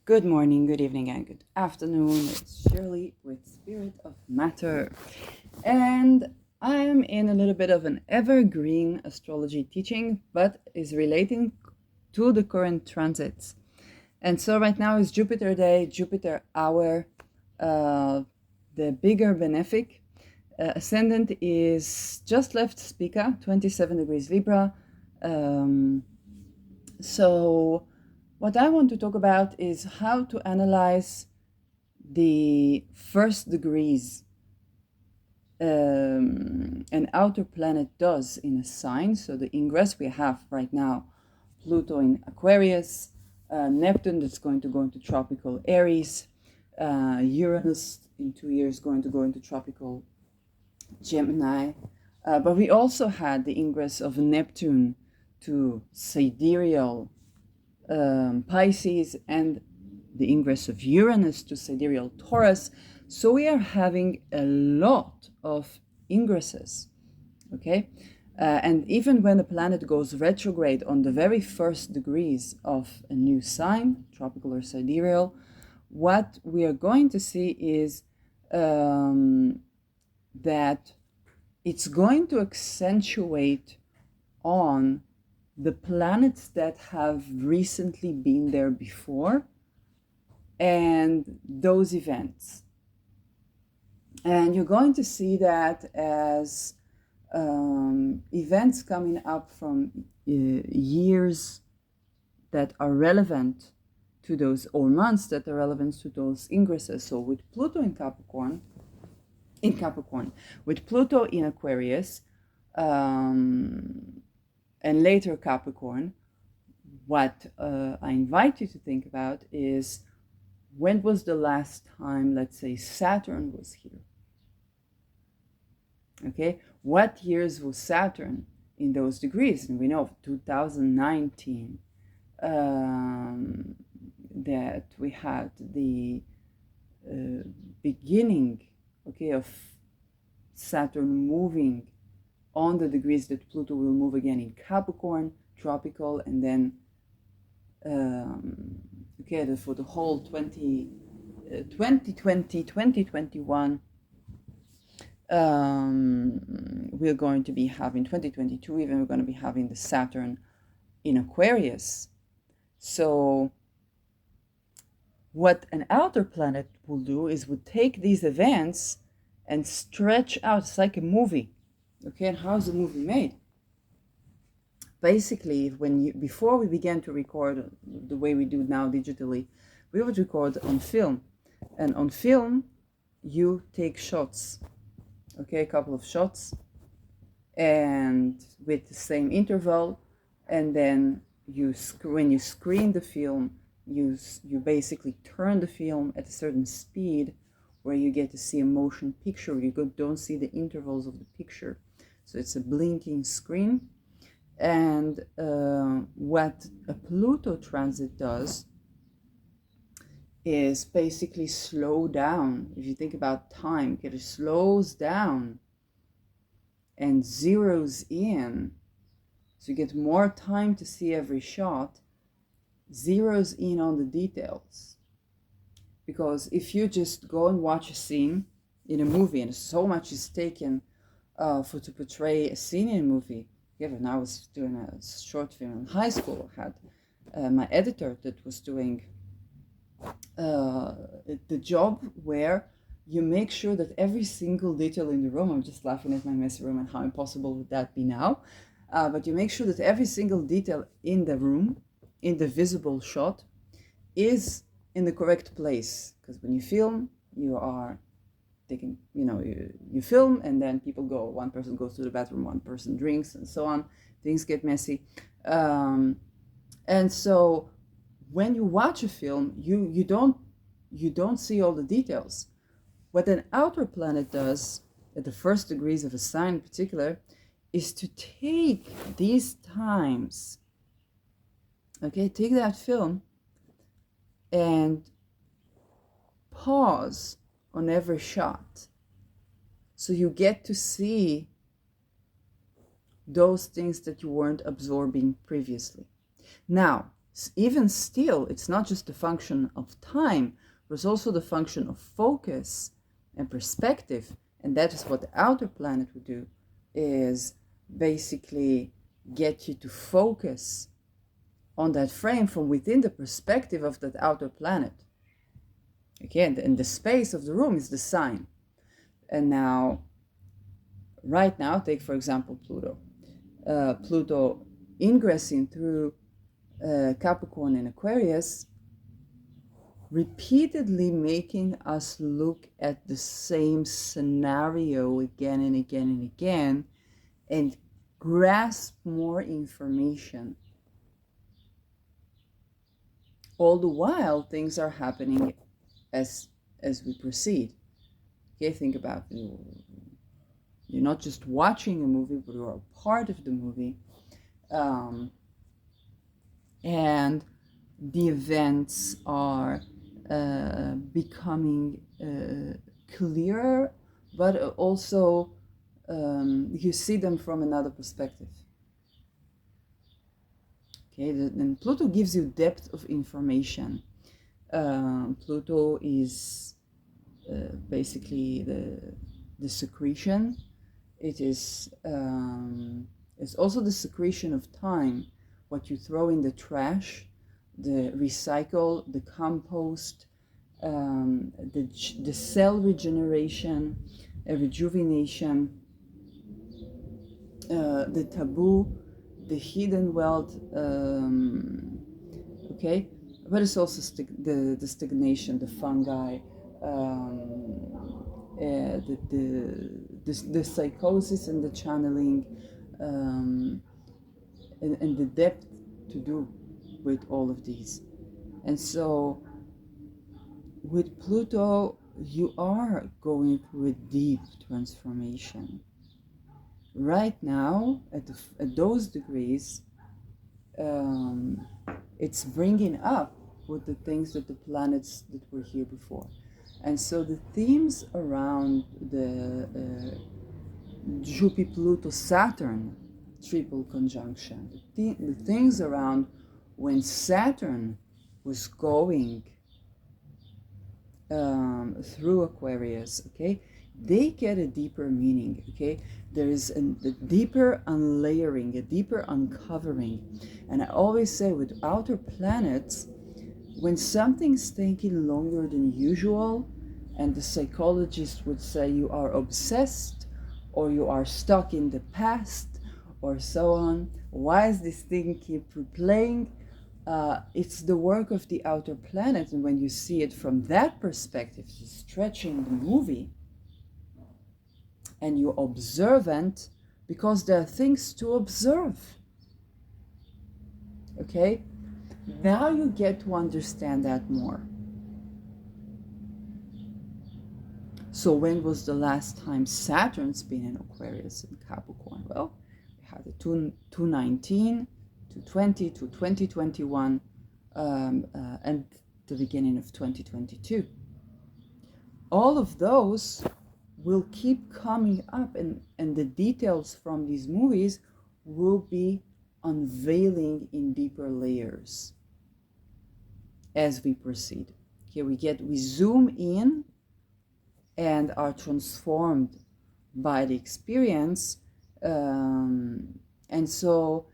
Good morning, good evening, and good afternoon. It's Shirley with Spirit of Matter. And I'm in a little bit of an evergreen astrology teaching, but is relating to the current transits. And so right now is Jupiter day, Jupiter hour, the bigger benefic. Ascendant is just left Spica, 27 degrees Libra. So what I want to talk about is how to analyze the first degrees an outer planet does in a sign. So the ingress we have right now, Pluto in Aquarius, Neptune that's going to go into tropical Aries, Uranus in 2 years going to go into tropical Gemini. But we also had the ingress of Neptune to sidereal Pisces and the ingress of Uranus to sidereal Taurus. So we are having a lot of ingresses, okay? And even when a planet goes retrograde on the very first degrees of a new sign, tropical or sidereal, what we are going to see is that it's going to accentuate on the planets that have recently been there before and those events. And you're going to see that as events coming up from years that are relevant to those, or months that are relevant to those ingresses. So with Pluto in Capricorn, with Pluto in Aquarius, and later Capricorn, what I invite you to think about is, when was the last time, let's say, Saturn was here? Okay, what years was Saturn in those degrees? And we know 2019 that we had the beginning, okay, of Saturn moving on the degrees that Pluto will move again in Capricorn, tropical, and then for the whole 2020, 2021, we're going to be having 2022, even we're going to be having the Saturn in Aquarius. So what an outer planet will do is would take these events and stretch out. It's like a movie. Okay, and how's the movie made? Basically, before we began to record the way we do now digitally, we would record on film. And on film, you take shots, okay, a couple of shots, and with the same interval, and then when you screen the film, you basically turn the film at a certain speed where you get to see a motion picture. You don't see the intervals of the picture. So it's a blinking screen. And what a Pluto transit does is basically slow down. If you think about time, it slows down and zeroes in. So you get more time to see every shot, zeroes in on the details. Because if you just go and watch a scene in a movie, and so much is taken to portray a scene in a movie. Yeah, when I was doing a short film in high school, I had my editor that was doing the job where you make sure that every single detail in the room, I'm just laughing at my messy room and how impossible would that be now, but you make sure that every single detail in the room, in the visible shot, is in the correct place. Because when you film, you are taking, you film, and then people go, one person goes to the bathroom, one person drinks, and so on. Things get messy. And so when you watch a film, you don't see all the details. What an outer planet does at the first degrees of a sign in particular is to take these times, okay, take that film and pause on every shot. So you get to see those things that you weren't absorbing previously. Now, Even still, it's not just the function of time, but it's also the function of focus and perspective. And that is what the outer planet would do, is basically get you to focus on that frame from within the perspective of that outer planet. Okay, and the space of the room is the sign. And now, right now, take for example Pluto. Pluto ingressing through Capricorn and Aquarius, repeatedly making us look at the same scenario again and again and again, and grasp more information. All the while, things are happening as we proceed. Okay, think about it. You're not just watching a movie, but you're a part of the movie. And the events are becoming clearer, but also you see them from another perspective. Okay, and Pluto gives you depth of information. Pluto is basically the secretion. It is it's also the secretion of time, what you throw in the trash, the recycle, the compost, the cell regeneration, rejuvenation, the taboo, the hidden wealth, okay, but it's also the stagnation, the fungi, the psychosis and the channeling, and the depth to do with all of these. And so with Pluto, you are going through a deep transformation. Right now, at those degrees, it's bringing up with the things that the planets that were here before. And so the themes around the Jupiter-Pluto-Saturn triple conjunction, the things around when Saturn was going through Aquarius, okay, they get a deeper meaning, okay? There is a deeper unlayering, a deeper uncovering. And I always say with outer planets, when something's taking longer than usual, and the psychologist would say you are obsessed, or you are stuck in the past, or so on, why does this thing keep replaying? It's the work of the outer planet, and when you see it from that perspective, stretching the movie, and you're observant, because there are things to observe. Okay? Now you get to understand that more. So when was the last time Saturn's been in Aquarius and Capricorn? Well, we had a 219, 220, to 2021, and the beginning of 2022. All of those will keep coming up, and the details from these movies will be unveiling in deeper layers as we proceed. Here we zoom in and are transformed by the experience, and so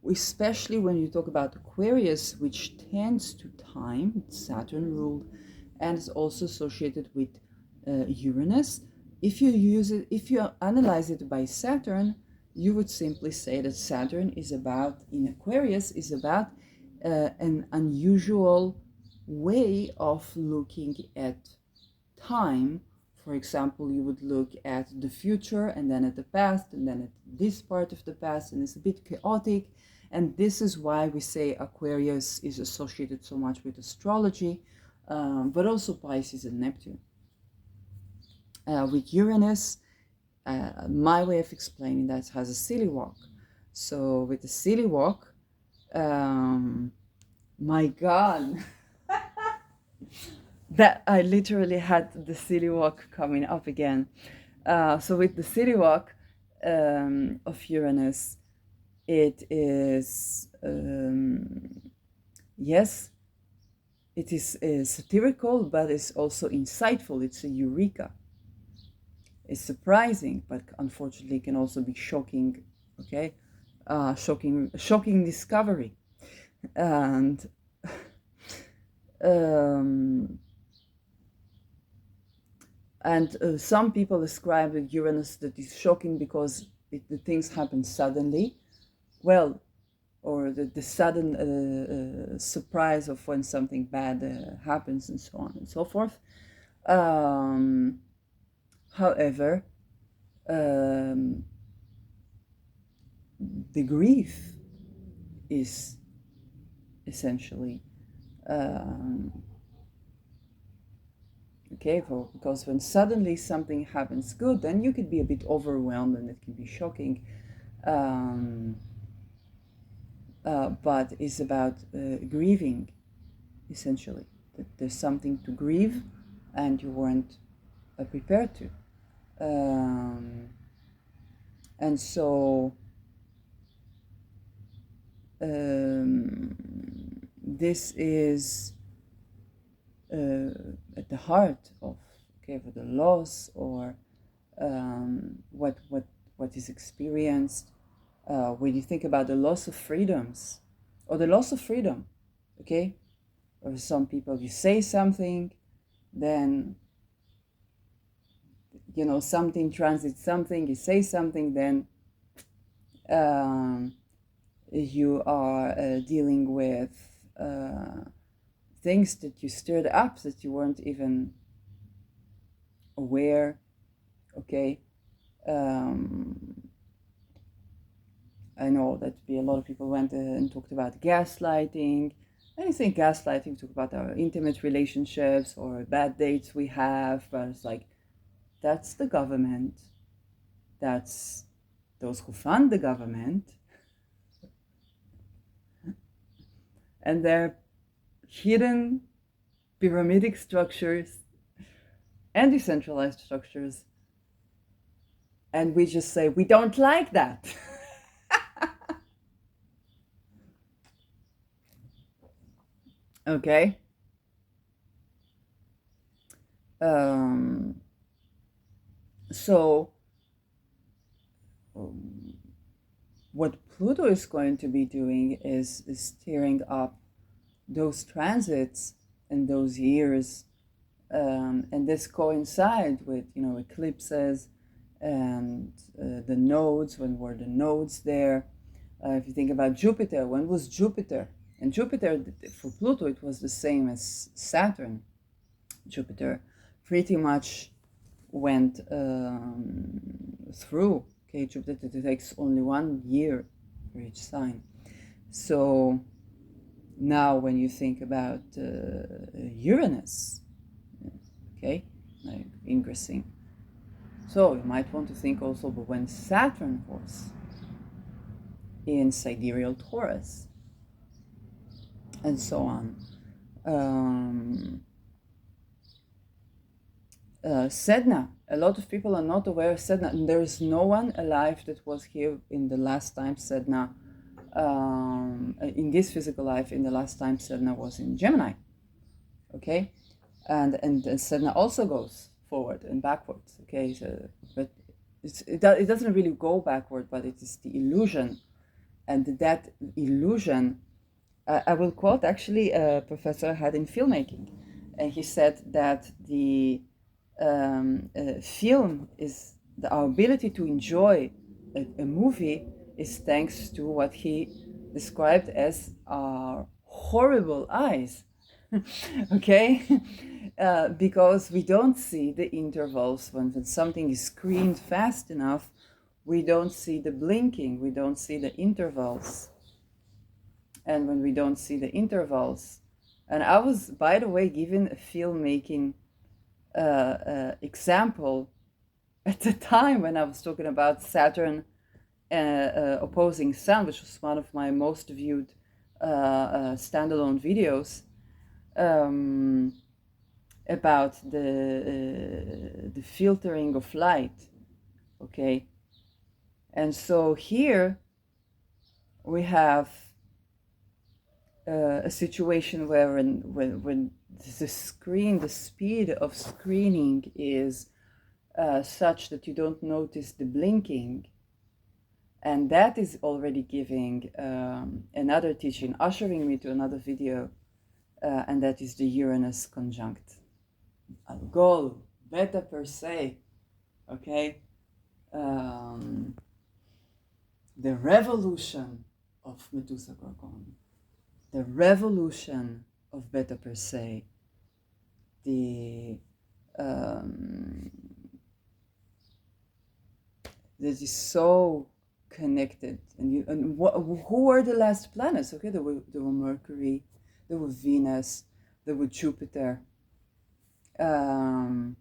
especially when you talk about Aquarius, which tends to time, Saturn ruled, and is also associated with Uranus. If you analyze it by Saturn, you would simply say that Saturn is about, in Aquarius, is about an unusual way of looking at time. For example, you would look at the future and then at the past and then at this part of the past, and it's a bit chaotic. And this is why we say Aquarius is associated so much with astrology, but also Pisces and Neptune. With Uranus, my way of explaining that has a silly walk. So with the silly walk, my God, that I literally had the silly walk coming up again. So with the silly walk of Uranus, it is Yes, it is satirical, but it's also insightful. It's a eureka. It's surprising, but unfortunately can also be shocking. Okay, shocking discovery. And um, some people describe Uranus that is shocking because the things happen suddenly. Well, or the sudden surprise of when something bad happens, and so on and so forth. However, um, the grief is essentially okay, because when suddenly something happens good, then you could be a bit overwhelmed and it can be shocking. But it's about grieving, essentially. That there's something to grieve and you weren't prepared to. And so this is at the heart of, okay, for the loss or what is experienced when you think about the loss of freedoms or the loss of freedom, okay? Or some people, you say something, then something transits something, you say something, then you are dealing with things that you stirred up that you weren't even aware, okay? I know that a lot of people went and talked about gaslighting. And I think gaslighting talk about our intimate relationships or bad dates we have, but it's like, that's the government. That's those who fund the government. And their hidden pyramidic structures and decentralized structures. And we just say, we don't like that. Okay. So what Pluto is going to be doing is steering up those transits in those years, and this coincide with eclipses and the nodes. When were the nodes there? If you think about Jupiter, when was Jupiter? And Jupiter, for Pluto, it was the same as Saturn. Jupiter pretty much went through. Okay, Jupiter, it takes only 1 year for each sign. So now when you think about Uranus, okay, like ingressing, so you might want to think also about when Saturn was in sidereal Taurus, and so on. Sedna, a lot of people are not aware of Sedna, and there is no one alive that was here in the last time Sedna, in this physical life, in the last time Sedna was in Gemini. Okay, and Sedna also goes forward and backwards. Okay, so, but it doesn't really go backward, but it is the illusion, and that illusion. I will quote actually a professor I had in filmmaking, and he said that the film is our ability to enjoy a movie is thanks to what he described as our horrible eyes. Okay, because we don't see the intervals when something is screened fast enough. We don't see the blinking, we don't see the intervals. And when we don't see the intervals, and I was, by the way, given a filmmaking example at the time when I was talking about Saturn opposing Sun, which was one of my most viewed standalone videos, about the filtering of light. Okay, and so here we have a situation where when the speed of screening is such that you don't notice the blinking, and that is already giving another teaching, ushering me to another video, and that is the Uranus conjunct algol, beta per se, okay? The revolution of Medusa Gorgon, the revolution of beta per se, the that is so connected. And who were the last planets? Okay, there were Mercury, there were Venus, there were Jupiter, and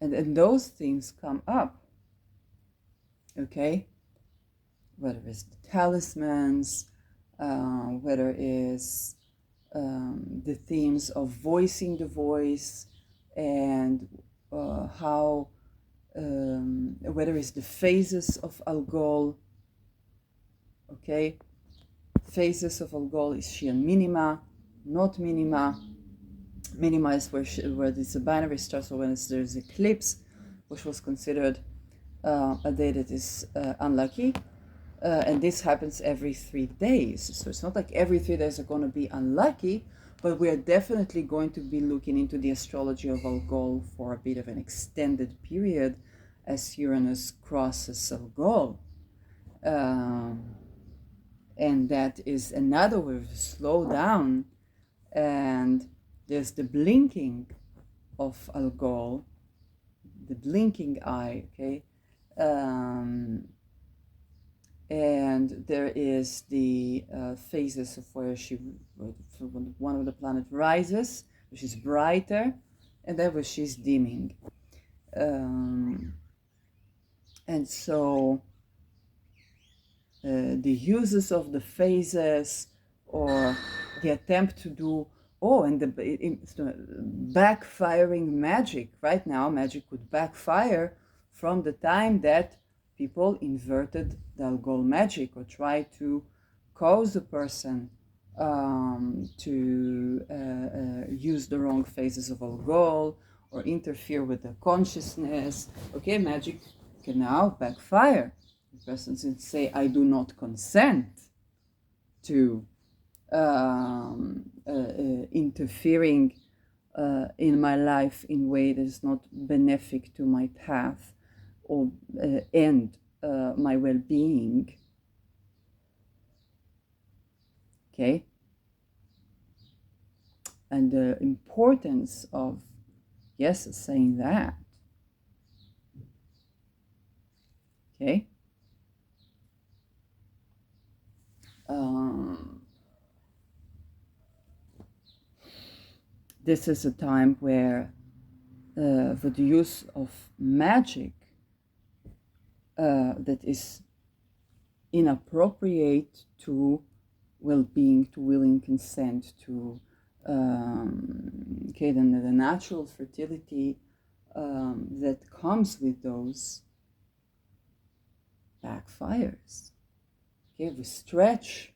those things come up. Okay, whether it's the talismans, whether it's the themes of voicing the voice, and how whether it's the phases of algol. Okay, phases of algol, is she a minima, not minima? Minima is where it's a binary star, so when there's eclipse, which was considered a day that is unlucky, and this happens every 3 days. So it's not like every 3 days are going to be unlucky, but we are definitely going to be looking into the astrology of algol for a bit of an extended period as Uranus crosses algol. And that is another way to slow down. And there's the blinking of algol, the blinking eye, okay? And there is the phases of where one of the planet rises, which is brighter, and then where she's dimming. And so the uses of the phases, or the attempt to do, and the backfiring magic. Right now, magic could backfire from the time that people inverted the algol magic, or tried to cause a person to use the wrong phases of algol, or interfere with the consciousness. Okay, magic can now backfire. The person can say, I do not consent to interfering in my life in a way that is not benefic to my path, or and my well-being. Okay, and the importance of saying that. Okay. This is a time where for the use of magic that is inappropriate to well-being, to willing consent, to then the natural fertility that comes with those backfires. Okay, we stretch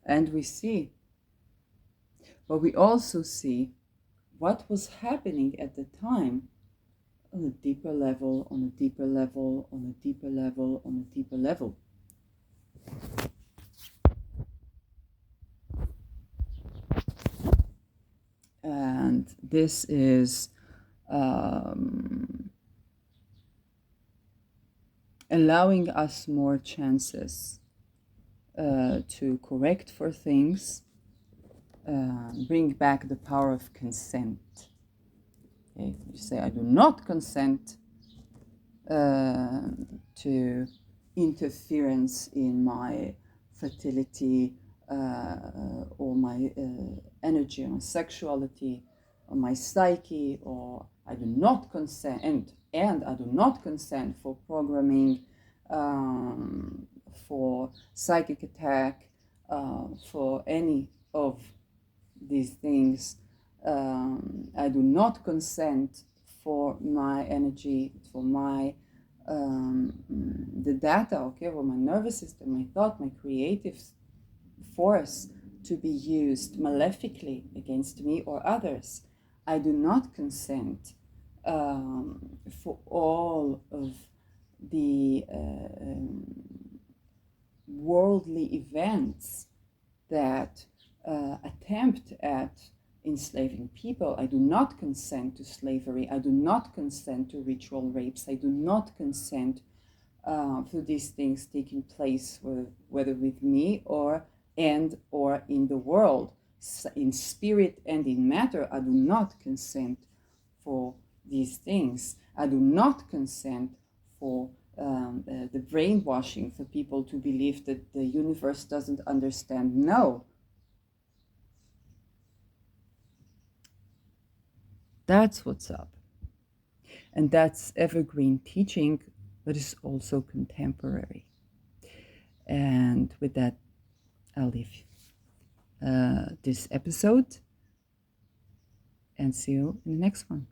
and we see, but we also see what was happening at the time on a deeper level, on a deeper level, on a deeper level, on a deeper level. And this is allowing us more chances to correct for things, bring back the power of consent. Okay, you say, I do not consent to interference in my fertility, or my energy, or my sexuality, or my psyche, or I do not consent, and I do not consent for programming, for psychic attack, for any of these things. I do not consent for my energy, for my the data, okay, or my nervous system, my thought, my creative force to be used malefically against me or others. I do not consent for all of the worldly events that attempt at enslaving people. I do not consent to slavery. I do not consent to ritual rapes. I do not consent to these things taking place, whether with me or in the world, in spirit and in matter. I do not consent for these things. I do not consent for the brainwashing for people to believe that the universe doesn't understand. No. That's what's up. And that's evergreen teaching, but is also contemporary. And with that, I'll leave this episode and see you in the next one.